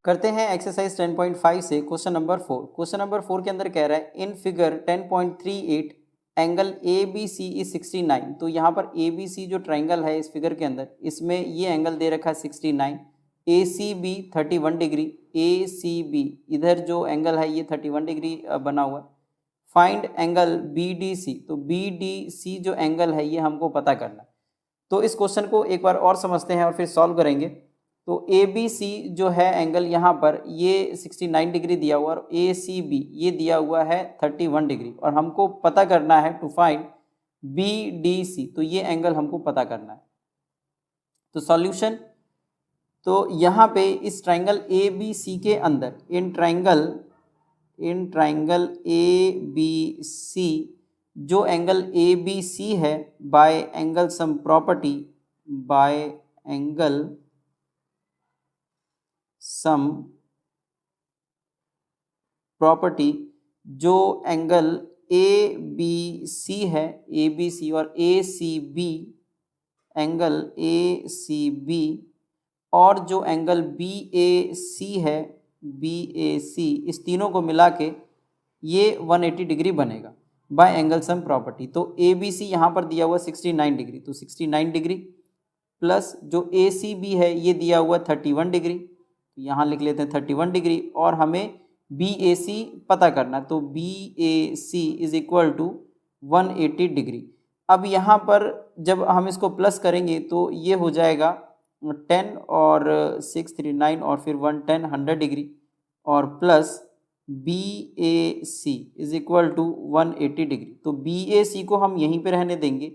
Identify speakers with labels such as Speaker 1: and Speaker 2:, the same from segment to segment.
Speaker 1: करते हैं एक्सरसाइज 10.5 से क्वेश्चन नंबर 4। क्वेश्चन नंबर 4 के अंदर कह रहा है in figure 10.38 angle A B C is 69। तो यहाँ पर ए बी सी जो ट्राइंगल है इस फिगर के अंदर, इसमें ये एंगल दे रखा है 69, ए सी बी 31 डिग्री, ए सी बी इधर जो एंगल है ये 31 डिग्री बना हुआ है। Find angle B D C, तो बी डी सी जो एंगल है ये हमको पता करना है। तो इस क्वेश्चन को एक बार और समझते हैं और फिर सॉल्व करेंगे। तो ए बी सी जो है एंगल यहाँ पर ये 69 डिग्री दिया हुआ और ए सी बी ये दिया हुआ है 31 डिग्री, और हमको पता करना है to find B D C, तो ये एंगल हमको पता करना है। तो सॉल्यूशन, तो यहाँ पे इस ट्राइंगल ए बी सी के अंदर इन ट्राइंगल ए बी सी जो एंगल ए बी सी है by angle sum property, by angle sum property, जो एंगल ए बी सी है, ए बी सी और A C B, angle A C B और जो angle B A सी है, B A सी, इस तीनों को मिला के ये 180 डिग्री बनेगा बाय एंगल सम प्रॉपर्टी। तो ए बी सी यहाँ पर दिया हुआ 69 डिग्री, तो 69 डिग्री प्लस जो ए सी बी है ये दिया हुआ 31 डिग्री, यहाँ लिख लेते हैं 31 डिग्री, और हमें बी ए सी पता करना, तो B A C is equal to 180 degree. अब यहाँ पर जब हम इसको प्लस करेंगे तो ये हो जाएगा 10 और 6 3 9 और फिर 110 100 डिग्री, और plus B A C is equal to 180 degree. तो बी ए सी को हम यहीं पे रहने देंगे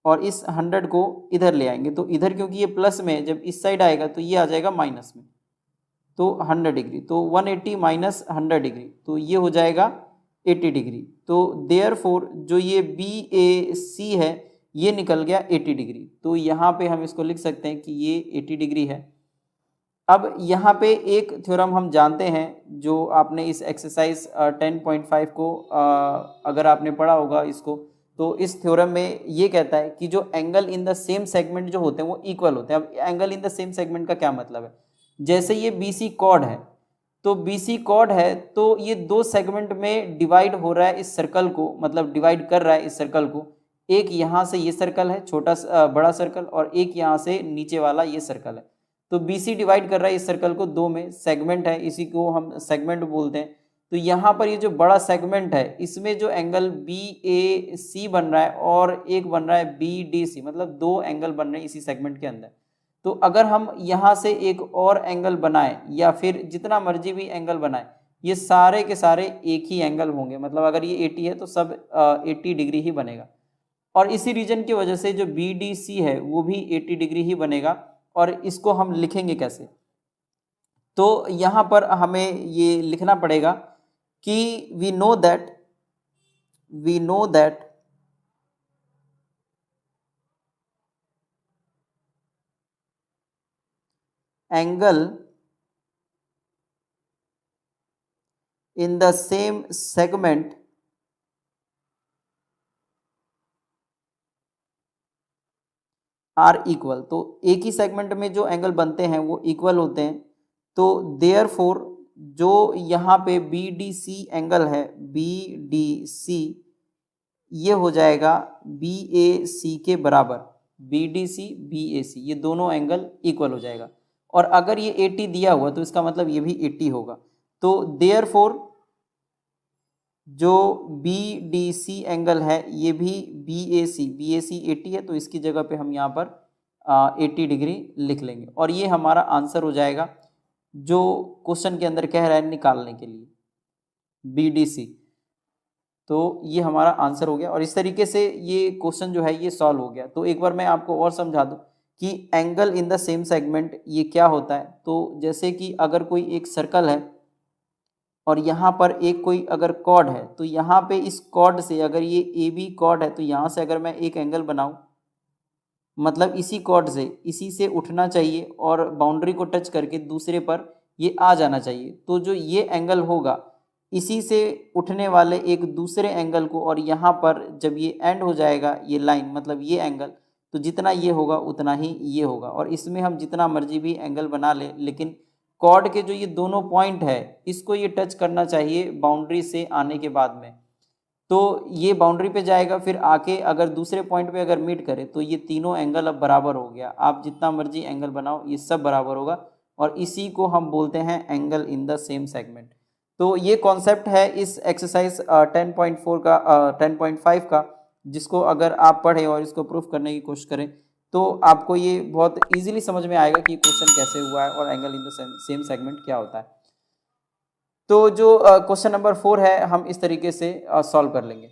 Speaker 1: और इस 100 को इधर ले आएंगे, तो इधर क्योंकि ये प्लस में है, जब इस साइड आएगा तो ये आ जाएगा माइनस में, तो 100 डिग्री, तो 180 माइनस 100 डिग्री, तो ये हो जाएगा 80 डिग्री। तो देयरफॉर जो ये बी ए सी है ये निकल गया 80 डिग्री, तो यहाँ पे हम इसको लिख सकते हैं कि ये 80 डिग्री है। अब यहाँ पे एक थ्योरम हम जानते हैं जो आपने इस एक्सरसाइज 10.5 को अगर आपने पढ़ा होगा इसको, तो इस थ्योरम में ये कहता है कि जो angle in the same segment जो होते हैं वो इक्वल होते हैं। अब angle in the same segment का क्या मतलब है, जैसे ये बी सी कॉर्ड है, तो बी सी कॉर्ड है तो ये दो सेगमेंट में डिवाइड हो रहा है इस सर्कल को, मतलब डिवाइड कर रहा है इस सर्कल को। एक यहाँ से ये सर्कल है छोटा बड़ा सर्कल, और एक यहाँ से नीचे वाला ये सर्कल है। तो बी सी डिवाइड कर रहा है इस सर्कल को दो में, सेगमेंट है, इसी को हम सेगमेंट बोलते हैं। तो यहाँ पर ये जो बड़ा सेगमेंट है इसमें जो एंगल बी ए सी बन रहा है और एक बन रहा है बी डी सी, मतलब दो एंगल बन रहे हैं इसी सेगमेंट के अंदर। तो अगर हम यहाँ से एक और एंगल बनाएं या फिर जितना मर्जी भी एंगल बनाएं, ये सारे के सारे एक ही एंगल होंगे, मतलब अगर ये 80 है तो सब 80 डिग्री ही बनेगा। और इसी रीजन की वजह से जो बी डी सी है वो भी 80 डिग्री ही बनेगा। और इसको हम लिखेंगे कैसे, तो यहाँ पर हमें ये लिखना पड़ेगा कि we know that angle in the same segment are equal, तो एक ही सेगमेंट में जो एंगल बनते हैं वो इक्वल होते हैं। तो देयरफॉर जो यहाँ पे बी डी सी एंगल है, बी डी सी ये हो जाएगा बी ए सी के बराबर, B D C B A सी ये दोनों एंगल इक्वल हो जाएगा। और अगर ये 80 दिया हुआ तो इसका मतलब ये भी 80 होगा। तो देयरफॉर जो बी डी सी एंगल है ये भी बी ए सी 80 है, तो इसकी जगह पे हम यहाँ पर 80 डिग्री लिख लेंगे, और ये हमारा आंसर हो जाएगा जो क्वेश्चन के अंदर कह रहा है निकालने के लिए बी डी सी। तो ये हमारा आंसर हो गया, और इस तरीके से ये क्वेश्चन जो है ये सॉल्व हो गया। तो एक बार मैं आपको और समझा दूं कि angle in the same segment ये क्या होता है। तो जैसे कि अगर कोई एक सर्कल है और यहाँ पर एक कोई अगर कॉर्ड है, तो यहाँ पे इस कॉर्ड से अगर ये ए बी कॉर्ड है तो यहाँ से अगर मैं एक एंगल बनाऊं, मतलब इसी कॉर्ड से इसी से उठना चाहिए और बाउंड्री को टच करके दूसरे पर ये आ जाना चाहिए। तो जो ये एंगल होगा इसी से उठने वाले एक दूसरे एंगल को, और यहाँ पर जब ये एंड हो जाएगा ये लाइन मतलब ये एंगल, तो जितना ये होगा उतना ही ये होगा। और इसमें हम जितना मर्जी भी एंगल बना ले, लेकिन कॉर्ड के जो ये दोनों पॉइंट है इसको ये टच करना चाहिए बाउंड्री से आने के बाद में, तो ये बाउंड्री पे जाएगा, फिर आके अगर दूसरे पॉइंट पे अगर मीट करे तो ये तीनों एंगल अब बराबर हो गया। आप जितना मर्जी एंगल बनाओ ये सब बराबर होगा, और इसी को हम बोलते हैं angle in the same segment. तो ये कॉन्सेप्ट है इस एक्सरसाइज 10.4 का 10.5 का, जिसको अगर आप पढ़ें और इसको प्रूफ करने की कोशिश करें तो आपको ये बहुत इजीली समझ में आएगा कि क्वेश्चन कैसे हुआ है और angle in the same segment क्या होता है। तो जो क्वेश्चन नंबर 4 है हम इस तरीके से सॉल्व कर लेंगे।